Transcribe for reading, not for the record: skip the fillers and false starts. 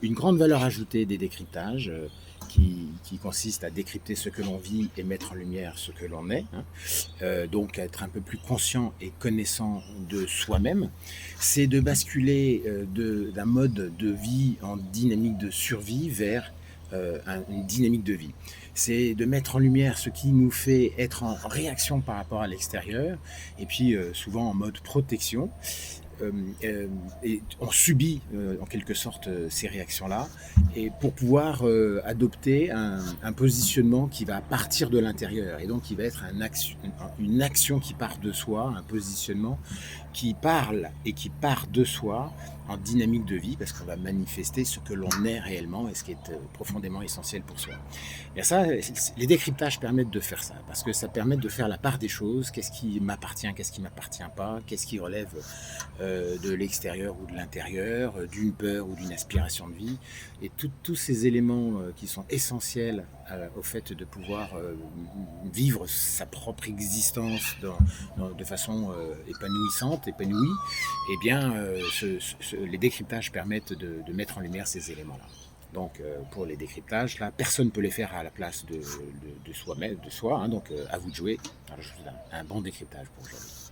une grande valeur ajoutée des décryptages qui consiste à décrypter ce que l'on vit et mettre en lumière ce que l'on est, hein. Donc être un peu plus conscient et connaissant de soi-même, c'est de basculer d'un mode de vie en dynamique de survie vers une dynamique de vie. C'est de mettre en lumière ce qui nous fait être en réaction par rapport à l'extérieur, et puis souvent en mode protection, euh, euh, et on subit en quelque sorte ces réactions-là, et pour pouvoir adopter un positionnement qui va partir de l'intérieur, et donc qui va être une action qui part de soi, un positionnement qui parle et qui part de soi en dynamique de vie, parce qu'on va manifester ce que l'on est réellement et ce qui est profondément essentiel pour soi. Et ça, les décryptages permettent de faire ça, parce que ça permet de faire la part des choses, qu'est-ce qui m'appartient, qu'est-ce qui m'appartient pas, qu'est-ce qui relève de l'extérieur ou de l'intérieur, d'une peur ou d'une aspiration de vie, et tous ces éléments qui sont essentiels au fait de pouvoir vivre sa propre existence de façon épanouissante, épanouie, eh bien, les décryptages permettent de mettre en lumière ces éléments-là. Donc, pour les décryptages, là, personne ne peut les faire à la place de soi-même, de soi. Hein, donc, à vous de jouer. Alors, je vous donne un bon décryptage pour aujourd'hui.